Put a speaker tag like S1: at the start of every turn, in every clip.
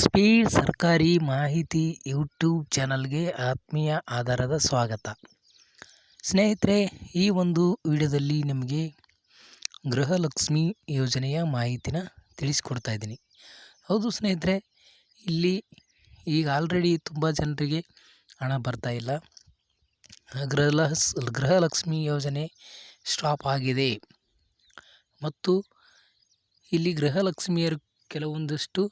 S1: Speed ಸರ್ಕಾರಿ ಮಾಹಿತಿ YouTube ಚಾನಲ್ಗೆ ಆತ್ಮೀಯ ಆಧಾರದ ಸ್ವಾಗತ. ಸ್ನೇಹಿತರೆ, ಈ ಒಂದು ವಿಡಿಯೋದಲ್ಲಿ ನಿಮಗೆ ಗೃಹಲಕ್ಷ್ಮಿ ಯೋಜನೆಯ ಮಾಹಿತಿನ ತಿಳಿಸ್ಕೊಡ್ತಾ ಇದ್ದೀನಿ. ಹೌದು ಸ್ನೇಹಿತರೆ, ಇಲ್ಲಿ ಈಗ ಆಲ್ರೆಡಿ ತುಂಬ ಜನರಿಗೆ ಹಣ ಬರ್ತಾ ಇಲ್ಲ. ಗೃಹಲಕ್ಷ್ಮಿ ಯೋಜನೆ ಸ್ಟಾಪ್ ಆಗಿದೆ ಮತ್ತು ಇಲ್ಲಿ ಗೃಹಲಕ್ಷ್ಮಿಯರು ಕೆಲವೊಂದಷ್ಟು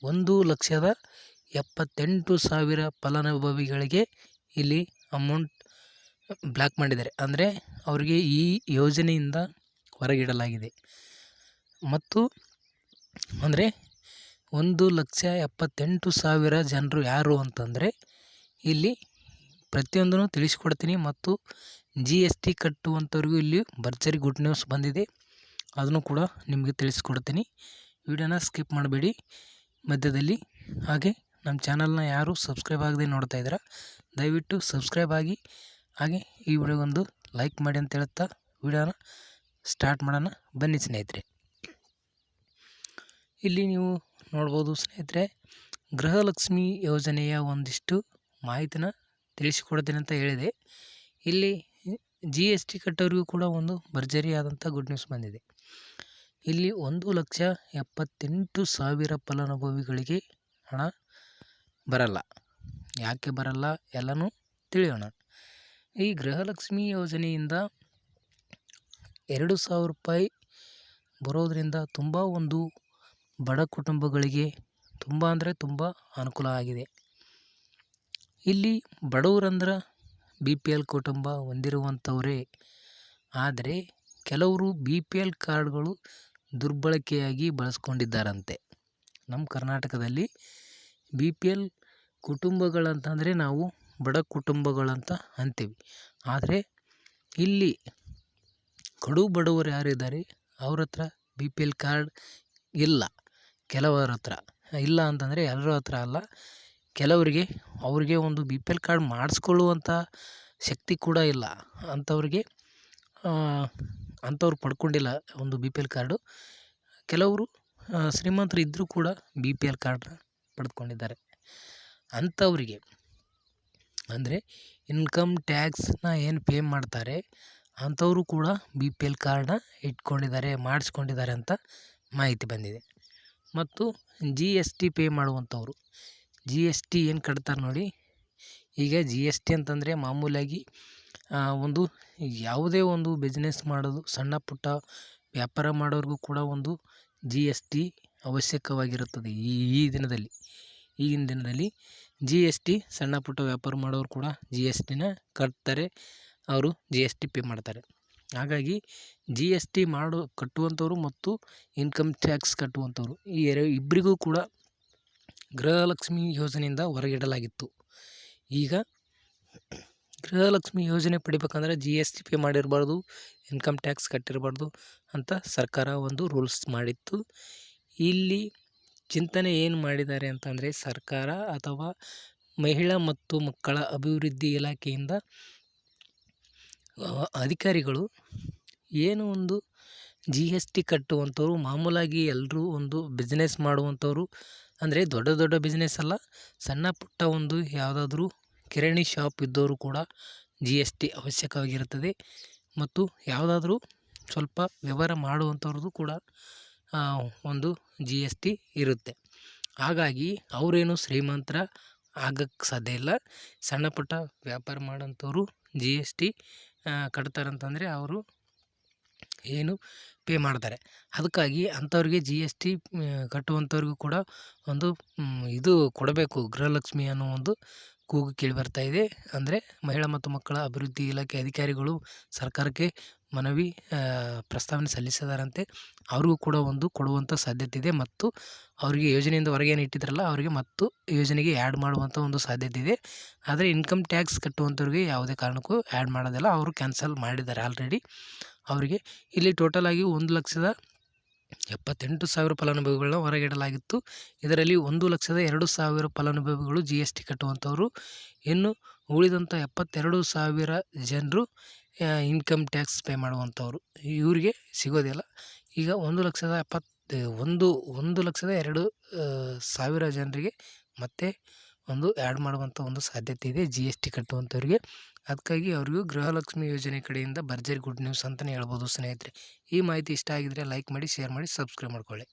S1: 1,78,000 ಫಲಾನುಭವಿಗಳಿಗೆ ಇಲ್ಲಿ ಅಮೌಂಟ್ ಬ್ಲಾಕ್ ಮಾಡಿದ್ದಾರೆ. ಅಂದರೆ ಅವರಿಗೆ ಈ ಯೋಜನೆಯಿಂದ ಹೊರಗಿಡಲಾಗಿದೆ. ಮತ್ತು ಅಂದರೆ 1,78,000 ಜನರು ಯಾರು ಅಂತಂದರೆ ಇಲ್ಲಿ ಪ್ರತಿಯೊಂದನ್ನು ತಿಳಿಸ್ಕೊಡ್ತೀನಿ. ಮತ್ತು GST ಕಟ್ಟುವಂಥವ್ರಿಗೂ ಇಲ್ಲಿ ಭರ್ಜರಿ ಗುಡ್ ನ್ಯೂಸ್ ಬಂದಿದೆ, ಅದನ್ನು ಕೂಡ ನಿಮಗೆ ತಿಳಿಸ್ಕೊಡ್ತೀನಿ. ವಿಡಿಯೋನ ಸ್ಕಿಪ್ ಮಾಡಬೇಡಿ ಮಧ್ಯದಲ್ಲಿ. ಹಾಗೆ ನಮ್ಮ ಚಾನಲ್ನ ಯಾರು ಸಬ್ಸ್ಕ್ರೈಬ್ ಆಗದೆ ನೋಡ್ತಾ ಇದ್ದೀರಾ, ದಯವಿಟ್ಟು ಸಬ್ಸ್ಕ್ರೈಬ್ ಆಗಿ. ಹಾಗೆ ಈ ವಿಡಿಯೋಗೊಂದು ಲೈಕ್ ಮಾಡಿ ಅಂತ ಹೇಳ್ತಾ ವಿಡಿಯೋನ ಸ್ಟಾರ್ಟ್ ಮಾಡೋಣ ಬನ್ನಿ ಸ್ನೇಹಿತರೆ. ಇಲ್ಲಿ ನೀವು ನೋಡ್ಬೋದು ಸ್ನೇಹಿತರೆ, ಗೃಹಲಕ್ಷ್ಮಿ ಯೋಜನೆಯ ಒಂದಿಷ್ಟು ಮಾಹಿತಿನ ತಿಳಿಸಿಕೊಡ್ತೀನಿ ಅಂತ ಹೇಳಿದೆ. ಇಲ್ಲಿ GST ಕಟ್ಟೋರಿಗೂ ಕೂಡ ಒಂದು ಭರ್ಜರಿಯಾದಂಥ ಗುಡ್ ನ್ಯೂಸ್ ಬಂದಿದೆ. ಇಲ್ಲಿ 1,78,000 ಫಲಾನುಭವಿಗಳಿಗೆ ಹಣ ಬರಲ್ಲ. ಯಾಕೆ ಬರಲ್ಲ ಎಲ್ಲನೂ ತಿಳಿಯೋಣ. ಈ ಗೃಹಲಕ್ಷ್ಮಿ ಯೋಜನೆಯಿಂದ 2,000 ರೂಪಾಯಿ ಬರೋದರಿಂದ ತುಂಬ ಒಂದು ಬಡ ಕುಟುಂಬಗಳಿಗೆ ತುಂಬ ಅಂದರೆ ತುಂಬ ಅನುಕೂಲ ಆಗಿದೆ. ಇಲ್ಲಿ ಬಡವರಂದ್ರೆ BPL ಕುಟುಂಬ ಹೊಂದಿರುವಂಥವರೇ. ಆದರೆ ಕೆಲವರು BPL ಕಾರ್ಡ್ಗಳು ದುರ್ಬಳಕೆಯಾಗಿ ಬಳಸ್ಕೊಂಡಿದ್ದಾರಂತೆ. ನಮ್ಮ ಕರ್ನಾಟಕದಲ್ಲಿ BPL ಕುಟುಂಬಗಳಂತಂದರೆ ನಾವು ಬಡ ಕುಟುಂಬಗಳಂತ ಅಂತೀವಿ. ಆದರೆ ಇಲ್ಲಿ ಕಡು ಬಡವರು ಯಾರಿದ್ದಾರೆ ಅವ್ರ ಹತ್ರ BPL ಕಾರ್ಡ್ ಇಲ್ಲ. ಕೆಲವರ ಹತ್ರ ಇಲ್ಲ ಅಂತಂದರೆ ಎಲ್ಲರ ಹತ್ರ ಅಲ್ಲ, ಕೆಲವರಿಗೆ ಅವ್ರಿಗೆ ಒಂದು BPL ಕಾರ್ಡ್ ಮಾಡಿಸ್ಕೊಳ್ಳುವಂಥ ಶಕ್ತಿ ಕೂಡ ಇಲ್ಲ. ಅಂಥವ್ರು ಪಡ್ಕೊಂಡಿಲ್ಲ ಒಂದು BPL ಕಾರ್ಡು. ಕೆಲವರು ಶ್ರೀಮಂತರು ಇದ್ದರೂ ಕೂಡ BPL ಕಾರ್ಡ್ನ ಪಡೆದುಕೊಂಡಿದ್ದಾರೆ. ಅಂಥವರಿಗೆ ಅಂದರೆ ಇನ್ಕಮ್ ಟ್ಯಾಕ್ಸ್ನ ಏನು ಪೇ ಮಾಡ್ತಾರೆ ಅಂಥವರು ಕೂಡ BPL ಕಾರ್ಡ್ನ ಮಾಡಿಸ್ಕೊಂಡಿದ್ದಾರೆ ಅಂತ ಮಾಹಿತಿ ಬಂದಿದೆ. ಮತ್ತು GST ಪೇ ಮಾಡುವಂಥವ್ರು GST ಏನು ಕಟ್ತಾರೆ ನೋಡಿ. ಈಗ GST ಅಂತಂದರೆ ಮಾಮೂಲಾಗಿ ಒಂದು ಯಾವುದೇ ಒಂದು ಬಿಸ್ನೆಸ್ ಮಾಡೋದು, ಸಣ್ಣ ಪುಟ್ಟ ವ್ಯಾಪಾರ ಮಾಡೋರಿಗೂ ಕೂಡ ಒಂದು GST ಅವಶ್ಯಕವಾಗಿರುತ್ತದೆ. ಈಗಿನ ದಿನದಲ್ಲಿ GST ಸಣ್ಣ ಪುಟ್ಟ ವ್ಯಾಪಾರ ಮಾಡೋರು ಕೂಡ GSTನ ಕಟ್ತಾರೆ, ಅವರು GST ಪೇ ಮಾಡ್ತಾರೆ. ಹಾಗಾಗಿ GST ಕಟ್ಟುವಂಥವ್ರು ಮತ್ತು ಇನ್ಕಮ್ ಟ್ಯಾಕ್ಸ್ ಕಟ್ಟುವಂಥವ್ರು ಈ ಇಬ್ಬರಿಗೂ ಕೂಡ ಗೃಹಲಕ್ಷ್ಮಿ ಯೋಜನೆಯಿಂದ ಹೊರಗಿಡಲಾಗಿತ್ತು. ಈಗ ಗೃಹಲಕ್ಷ್ಮಿ ಯೋಜನೆ ಪಡಿಬೇಕಂದ್ರೆ GST ಪೇ ಮಾಡಿರಬಾರ್ದು, ಇನ್ಕಮ್ ಟ್ಯಾಕ್ಸ್ ಕಟ್ಟಿರಬಾರ್ದು ಅಂತ ಸರ್ಕಾರ ಒಂದು ರೂಲ್ಸ್ ಮಾಡಿತ್ತು. ಇಲ್ಲಿ ಚಿಂತನೆ ಏನು ಮಾಡಿದ್ದಾರೆ ಅಂತಂದರೆ ಸರ್ಕಾರ ಅಥವಾ ಮಹಿಳಾ ಮತ್ತು ಮಕ್ಕಳ ಅಭಿವೃದ್ಧಿ ಇಲಾಖೆಯಿಂದ ಅಧಿಕಾರಿಗಳು ಏನು ಒಂದು GST ಕಟ್ಟುವಂಥವ್ರು, ಮಾಮೂಲಾಗಿ ಎಲ್ಲರೂ ಒಂದು ಬಿಸ್ನೆಸ್ ಮಾಡುವಂಥವ್ರು, ಅಂದರೆ ದೊಡ್ಡ ದೊಡ್ಡ ಬಿಸ್ನೆಸ್ ಅಲ್ಲ, ಸಣ್ಣ ಪುಟ್ಟ ಒಂದು ಯಾವುದಾದ್ರೂ ಕಿರಾಣಿ ಶಾಪ್ ಇದ್ದವರು ಕೂಡ GST ಅವಶ್ಯಕವಾಗಿರುತ್ತದೆ. ಮತ್ತು ಯಾವುದಾದ್ರೂ ಸ್ವಲ್ಪ ವ್ಯವಹಾರ ಮಾಡುವಂಥವ್ರದ್ದು ಕೂಡ ಒಂದು GST ಇರುತ್ತೆ. ಹಾಗಾಗಿ ಅವರೇನು ಶ್ರೀಮಂತರ ಆಗಕ್ಕೆ ಸಾಧ್ಯ ಇಲ್ಲ. ಸಣ್ಣ ಪುಟ್ಟ ವ್ಯಾಪಾರ ಮಾಡೋಂಥವ್ರು GST ಕಟ್ತಾರಂತಂದರೆ ಅವರು ಏನು ಪೇ ಮಾಡ್ತಾರೆ. ಅದಕ್ಕಾಗಿ ಅಂಥವ್ರಿಗೆ GST ಕಟ್ಟುವಂಥವ್ರಿಗೂ ಕೂಡ ಒಂದು ಇದು ಕೊಡಬೇಕು, ಗೃಹಲಕ್ಷ್ಮಿ ಅನ್ನೋ ಒಂದು ಕೂಗು ಕೇಳಿ ಬರ್ತಾ ಇದೆ. ಅಂದರೆ ಮಹಿಳಾ ಮತ್ತು ಮಕ್ಕಳ ಅಭಿವೃದ್ಧಿ ಇಲಾಖೆ ಅಧಿಕಾರಿಗಳು ಸರ್ಕಾರಕ್ಕೆ ಮನವಿ ಪ್ರಸ್ತಾವನೆ ಸಲ್ಲಿಸಿದಾರಂತೆ. ಅವ್ರಿಗೂ ಕೂಡ ಒಂದು ಕೊಡುವಂಥ ಸಾಧ್ಯತೆ ಇದೆ. ಮತ್ತು ಅವರಿಗೆ ಯೋಜನೆಯಿಂದ ಹೊರಗೆ ಏನು ಇಟ್ಟಿದ್ರಲ್ಲ ಅವರಿಗೆ ಮತ್ತು ಯೋಜನೆಗೆ ಆ್ಯಡ್ ಮಾಡುವಂಥ ಒಂದು ಸಾಧ್ಯತೆ ಇದೆ. ಆದರೆ ಇನ್ಕಮ್ ಟ್ಯಾಕ್ಸ್ ಕಟ್ಟುವಂಥವ್ರಿಗೆ ಯಾವುದೇ ಕಾರಣಕ್ಕೂ ಆ್ಯಡ್ ಮಾಡೋದಿಲ್ಲ, ಅವರು ಕ್ಯಾನ್ಸಲ್ ಮಾಡಿದ್ದಾರೆ ಆಲ್ರೆಡಿ. ಅವರಿಗೆ ಇಲ್ಲಿ ಟೋಟಲ್ ಆಗಿ 1,78,000 ಫಲಾನುಭವಿಗಳನ್ನ ಹೊರಗಿಡಲಾಗಿತ್ತು. ಇದರಲ್ಲಿ 1,02,000 ಫಲಾನುಭವಿಗಳು GST ಕಟ್ಟುವಂಥವ್ರು. ಇನ್ನು ಉಳಿದಂಥ 72,000 ಜನರು ಇನ್ಕಮ್ ಟ್ಯಾಕ್ಸ್ ಪೇ ಮಾಡುವಂಥವ್ರು. ಇವರಿಗೆ ಸಿಗೋದಿಲ್ಲ. ಈಗ 1,70,000 1,02,000 ಜನರಿಗೆ ಮತ್ತೆ ಒಂದು ಆ್ಯಡ್ ಮಾಡುವಂಥ ಒಂದು ಸಾಧ್ಯತೆ ಇದೆ GST ಕಟ್ಟುವಂಥವ್ರಿಗೆ. ಅದಕ್ಕಾಗಿ ಅವ್ರಿಗೂ ಗೃಹಲಕ್ಷ್ಮಿ ಯೋಜನೆ ಕಡೆಯಿಂದ ಭರ್ಜರಿ ಗುಡ್ ನ್ಯೂಸ್ ಅಂತಲೇ ಹೇಳ್ಬೋದು ಸ್ನೇಹಿತರೆ. ಈ ಮಾಹಿತಿ ಇಷ್ಟ ಆಗಿದ್ರೆ ಲೈಕ್ ಮಾಡಿ, ಶೇರ್ ಮಾಡಿ, ಸಬ್ಸ್ಕ್ರೈಬ್ ಮಾಡ್ಕೊಳ್ಳಿ.